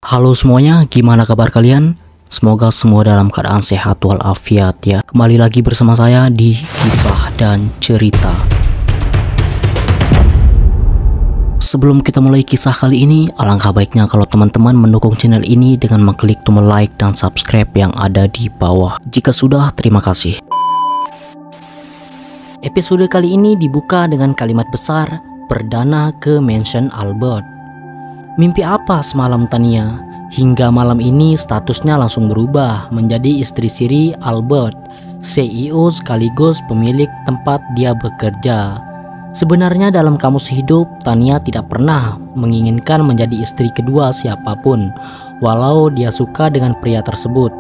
Halo semuanya, gimana kabar kalian? Semoga semua dalam keadaan sehat walafiat ya. Kembali lagi bersama saya di Kisah dan Cerita. Sebelum kita mulai kisah kali ini, alangkah baiknya kalau teman-teman mendukung channel ini dengan mengklik tombol like dan subscribe yang ada di bawah. Jika sudah, terima kasih. Episode kali ini dibuka dengan kalimat besar, perdana ke Mansion Albert. Mimpi apa semalam Tania? Hingga malam ini statusnya langsung berubah menjadi istri siri Albert, CEO sekaligus pemilik tempat dia bekerja. Sebenarnya dalam kamus hidup, Tania tidak pernah menginginkan menjadi istri kedua siapapun, walau dia suka dengan pria tersebut.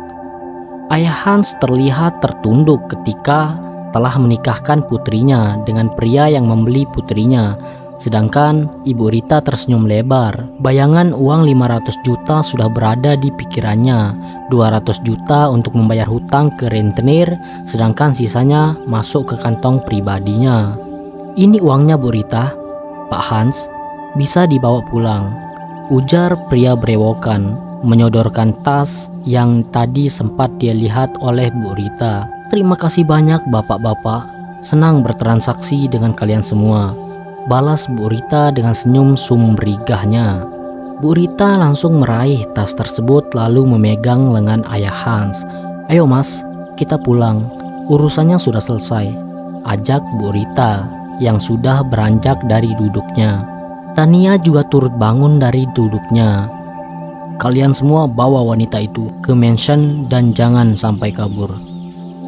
Ayah Hans terlihat tertunduk ketika telah menikahkan putrinya dengan pria yang membeli putrinya. Sedangkan Ibu Rita tersenyum lebar. Bayangan uang 500 juta sudah berada di pikirannya. 200 juta untuk membayar hutang ke rentenir, sedangkan sisanya masuk ke kantong pribadinya. Ini uangnya Bu Rita, Pak Hans, bisa dibawa pulang, ujar pria berewokan, menyodorkan tas yang tadi sempat dia lihat oleh Bu Rita. Terima kasih banyak bapak-bapak, senang bertransaksi dengan kalian semua, balas Bu Rita dengan senyum sumringahnya. Bu Rita langsung meraih tas tersebut lalu memegang lengan ayah Hans. Ayo mas, kita pulang, urusannya sudah selesai, ajak Bu Rita yang sudah beranjak dari duduknya. Tania juga turut bangun dari duduknya. Kalian semua bawa wanita itu ke mansion dan jangan sampai kabur,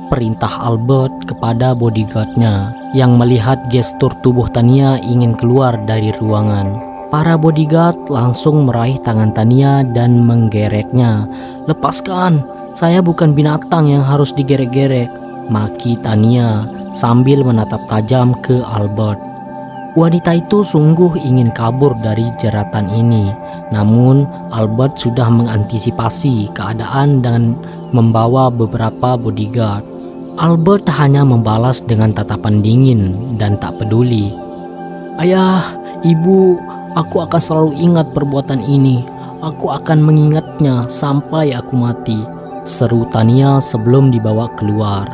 perintah Albert kepada bodyguardnya yang melihat gestur tubuh Tania ingin keluar dari ruangan. Para bodyguard langsung meraih tangan Tania dan menggereknya. Lepaskan, saya bukan binatang yang harus digerek-gerek, maki Tania sambil menatap tajam ke Albert. Wanita itu sungguh ingin kabur dari jeratan ini, namun Albert sudah mengantisipasi keadaan dan membawa beberapa bodyguard. Albert hanya membalas dengan tatapan dingin dan tak peduli. Ayah, ibu, aku akan selalu ingat perbuatan ini. Aku akan mengingatnya sampai aku mati, seru Tania sebelum dibawa keluar.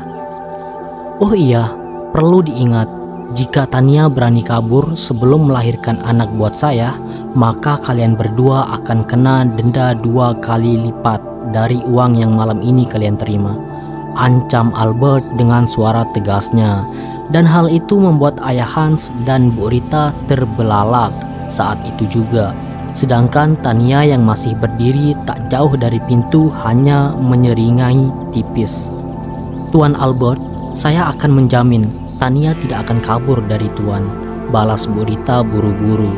Oh iya, perlu diingat, jika Tania berani kabur sebelum melahirkan anak buat saya, maka kalian berdua akan kena denda 2 kali lipat dari uang yang malam ini kalian terima, ancam Albert dengan suara tegasnya. Dan hal itu membuat ayah Hans dan Bu Rita terbelalak saat itu juga. Sedangkan Tania yang masih berdiri tak jauh dari pintu hanya menyeringai tipis. Tuan Albert, saya akan menjamin Tania tidak akan kabur dari Tuan, balas Bu Rita buru-buru.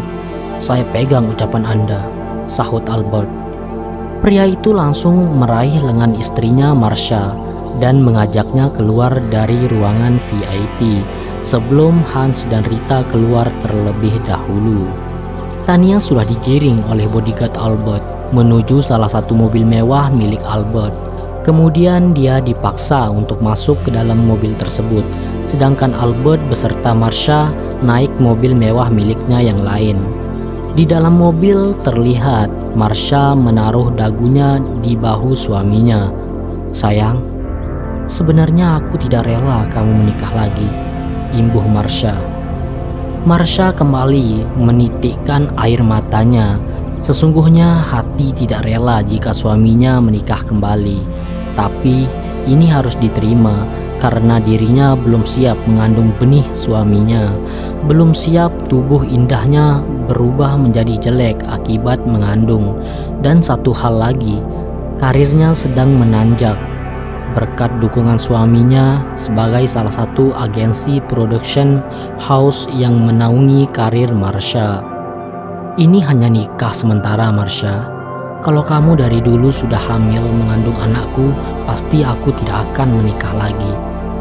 Saya pegang ucapan Anda, sahut Albert. Pria itu langsung meraih lengan istrinya Marsha dan mengajaknya keluar dari ruangan VIP sebelum Hans dan Rita keluar terlebih dahulu. Tania sudah digiring oleh bodyguard Albert menuju salah satu mobil mewah milik Albert. Kemudian dia dipaksa untuk masuk ke dalam mobil tersebut, sedangkan Albert beserta Marsha naik mobil mewah miliknya yang lain. Di dalam mobil terlihat Marsha menaruh dagunya di bahu suaminya. Sayang, sebenarnya aku tidak rela kamu menikah lagi, imbuh Marsha. Marsha kembali menitikkan air matanya. Sesungguhnya hati tidak rela jika suaminya menikah kembali, tapi ini harus diterima karena dirinya belum siap mengandung benih suaminya. Belum siap tubuh indahnya berubah menjadi jelek akibat mengandung. Dan satu hal lagi, karirnya sedang menanjak berkat dukungan suaminya sebagai salah satu agensi production house yang menaungi karir Marsha. Ini hanya nikah sementara Marsha. Kalau kamu dari dulu sudah hamil mengandung anakku, pasti aku tidak akan menikah lagi,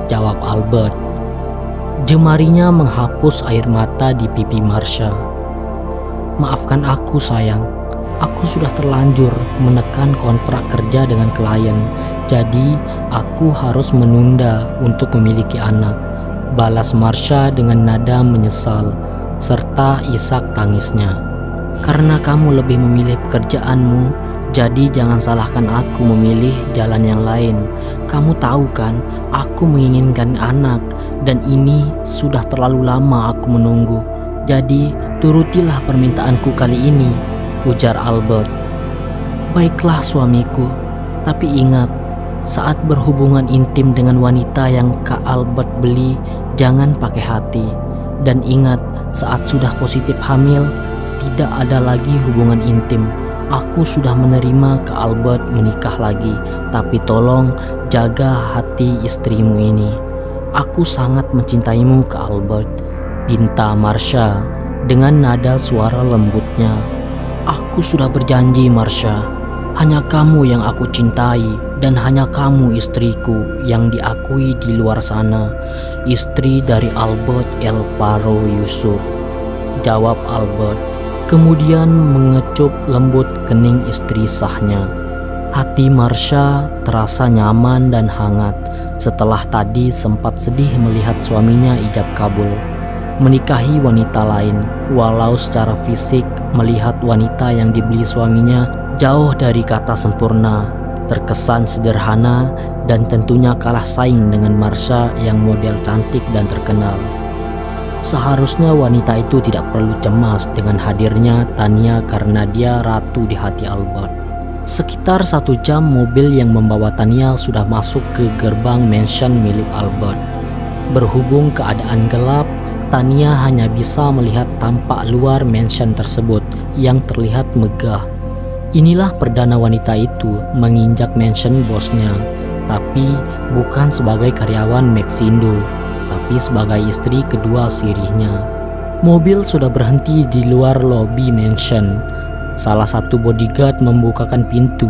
jawab Albert. Jemarinya menghapus air mata di pipi Marsha. Maafkan aku sayang, aku sudah terlanjur menekan kontrak kerja dengan klien, jadi aku harus menunda untuk memiliki anak, balas Marsha dengan nada menyesal serta isak tangisnya. Karena kamu lebih memilih pekerjaanmu Jadi jangan salahkan aku memilih jalan yang lain. Kamu tahu kan, aku menginginkan anak dan ini sudah terlalu lama aku menunggu. Jadi turutilah permintaanku kali ini, ujar Albert. Baiklah suamiku, tapi ingat, saat berhubungan intim dengan wanita yang Kak Albert beli, jangan pakai hati. Dan ingat, saat sudah positif hamil, tidak ada lagi hubungan intim. Aku sudah menerima Kak Albert menikah lagi, tapi tolong jaga hati istrimu ini. Aku sangat mencintaimu Kak Albert, pinta Marsha dengan nada suara lembutnya. Aku sudah berjanji Marsha, hanya kamu yang aku cintai dan hanya kamu istriku yang diakui di luar sana. Istri dari Albert El Paro Yusuf, jawab Albert. Kemudian mengecup lembut kening istri sahnya. Hati Marsha terasa nyaman dan hangat setelah tadi sempat sedih melihat suaminya ijab kabul menikahi wanita lain. Walau secara fisik melihat wanita yang dibeli suaminya jauh dari kata sempurna, terkesan sederhana dan tentunya kalah saing dengan Marsha yang model cantik dan terkenal. Seharusnya wanita itu tidak perlu cemas dengan hadirnya Tania karena dia ratu di hati Albert. Sekitar 1 jam mobil yang membawa Tania sudah masuk ke gerbang mansion milik Albert. Berhubung keadaan gelap, Tania hanya bisa melihat tampak luar mansion tersebut yang terlihat megah. Inilah perdana wanita itu menginjak mansion bosnya, tapi bukan sebagai karyawan Maxindo, tapi sebagai istri kedua sirihnya. Mobil sudah berhenti di luar lobi mansion. Salah satu bodyguard membukakan pintu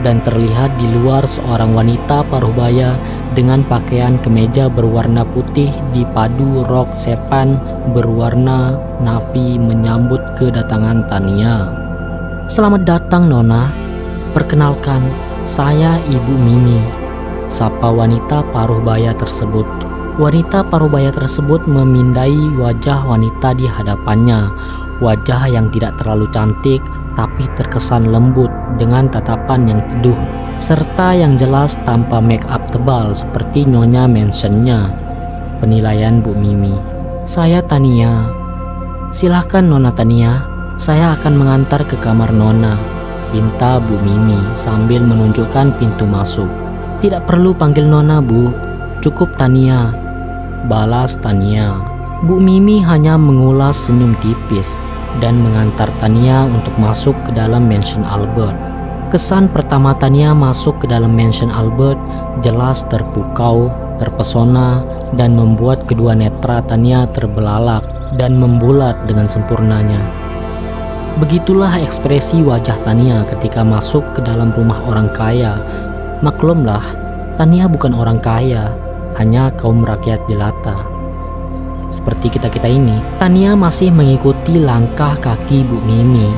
dan terlihat di luar seorang wanita paruhbaya dengan pakaian kemeja berwarna putih dipadu rok sepan berwarna navy menyambut kedatangan Tania. Selamat datang Nona, perkenalkan saya Ibu Mimi, sapa wanita paruhbaya tersebut. Wanita paruhbaya tersebut memindai wajah wanita di hadapannya, wajah yang tidak terlalu cantik tapi terkesan lembut dengan tatapan yang teduh, serta yang jelas tanpa make up tebal seperti nyonya mansionnya. Penilaian Bu Mimi. Saya Tania. Silahkan Nona Tania, saya akan mengantar ke kamar Nona, pinta Bu Mimi sambil menunjukkan pintu masuk. Tidak perlu panggil Nona Bu, cukup Tania, balas Tania. Bu Mimi hanya mengulas senyum tipis dan mengantar Tania untuk masuk ke dalam mansion Albert. Kesan pertama Tania masuk ke dalam mansion Albert jelas terpukau, terpesona, dan membuat kedua netra Tania terbelalak dan membulat dengan sempurnanya. Begitulah ekspresi wajah Tania ketika masuk ke dalam rumah orang kaya. Maklumlah, Tania bukan orang kaya, hanya kaum rakyat jelata. Seperti kita-kita ini, Tania masih mengikuti langkah kaki Bu Mimi,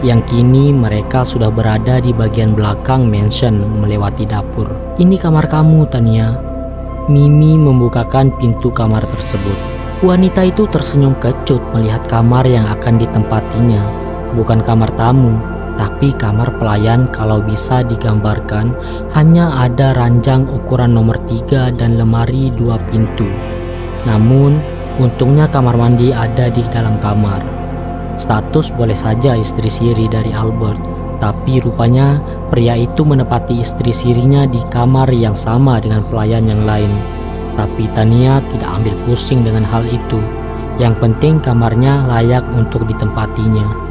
yang kini mereka sudah berada di bagian belakang mansion melewati dapur. Ini kamar kamu Tania. Mimi membukakan pintu kamar tersebut. Wanita itu tersenyum kecut melihat kamar yang akan ditempatinya. Bukan kamar tamu, tapi kamar pelayan. Kalau bisa digambarkan, hanya ada ranjang ukuran nomor 3 dan lemari 2 pintu. Namun untungnya kamar mandi ada di dalam kamar. Status boleh saja istri siri dari Albert, tapi rupanya pria itu menepati istri sirinya di kamar yang sama dengan pelayan yang lain. Tapi Tania tidak ambil pusing dengan hal itu. Yang penting kamarnya layak untuk ditempatinya.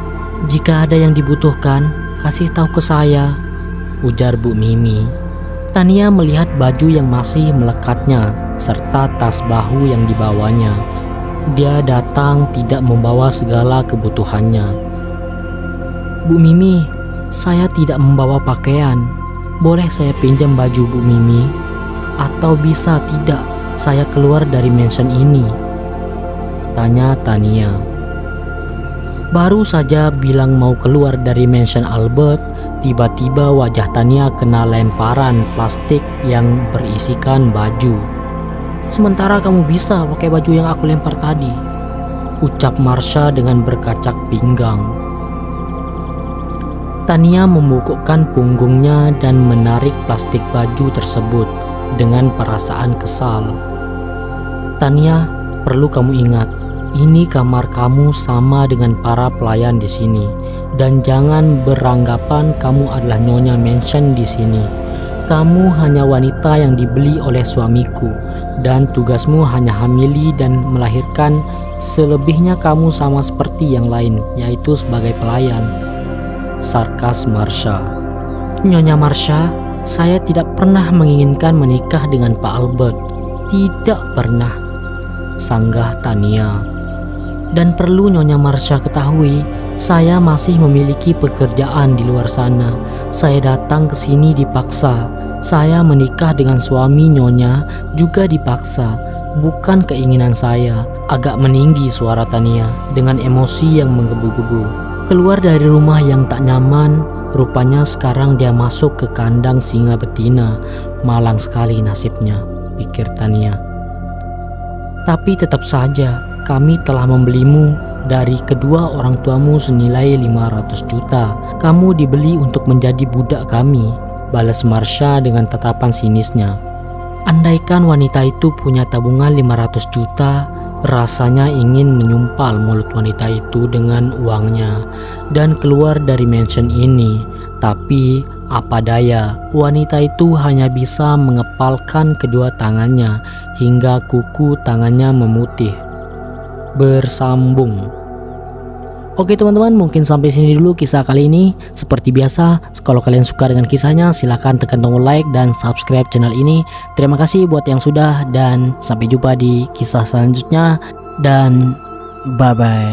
Jika ada yang dibutuhkan, kasih tahu ke saya, ujar Bu Mimi. Tania melihat baju yang masih melekatnya serta tas bahu yang dibawanya. Dia datang tidak membawa segala kebutuhannya. Bu Mimi, saya tidak membawa pakaian. Boleh saya pinjam baju Bu Mimi? Atau bisa tidak saya keluar dari mansion ini? Tanya Tania. Baru saja bilang mau keluar dari mansion Albert, tiba-tiba wajah Tania kena lemparan plastik yang berisikan baju. Sementara kamu bisa pakai baju yang aku lempar tadi, ucap Marsha dengan berkacak pinggang. Tania membungkukkan punggungnya dan menarik plastik baju tersebut dengan perasaan kesal. Tania, perlu kamu ingat, ini kamar kamu sama dengan para pelayan di sini, dan jangan beranggapan kamu adalah nyonya mansion di sini. Kamu hanya wanita yang dibeli oleh suamiku, dan tugasmu hanya hamili dan melahirkan. Selebihnya kamu sama seperti yang lain, yaitu sebagai pelayan. Sarkas Marsha. Nyonya Marsha, saya tidak pernah menginginkan menikah dengan Pak Albert. Tidak pernah, sanggah Tania. Dan perlu Nyonya Marsha ketahui, saya masih memiliki pekerjaan di luar sana. Saya datang ke sini dipaksa. Saya menikah dengan suami Nyonya juga dipaksa, bukan keinginan saya. Agak meninggi suara Tania dengan emosi yang menggebu-gebu. Keluar dari rumah yang tak nyaman, rupanya sekarang dia masuk ke kandang singa betina. Malang sekali nasibnya, pikir Tania. Tapi tetap saja, kami telah membelimu dari kedua orang tuamu senilai 500 juta. Kamu dibeli untuk menjadi budak kami, balas Marsha dengan tatapan sinisnya. Andaikan wanita itu punya tabungan 500 juta, rasanya ingin menyumpal mulut wanita itu dengan uangnya dan keluar dari mansion ini. Tapi apa daya, wanita itu hanya bisa mengepalkan kedua tangannya hingga kuku tangannya memutih. Bersambung. Oke teman-teman, mungkin sampai sini dulu kisah kali ini. Seperti biasa, kalau kalian suka dengan kisahnya, silahkan tekan tombol like dan subscribe channel ini. Terima kasih buat yang sudah, dan sampai jumpa di kisah selanjutnya. Dan bye-bye.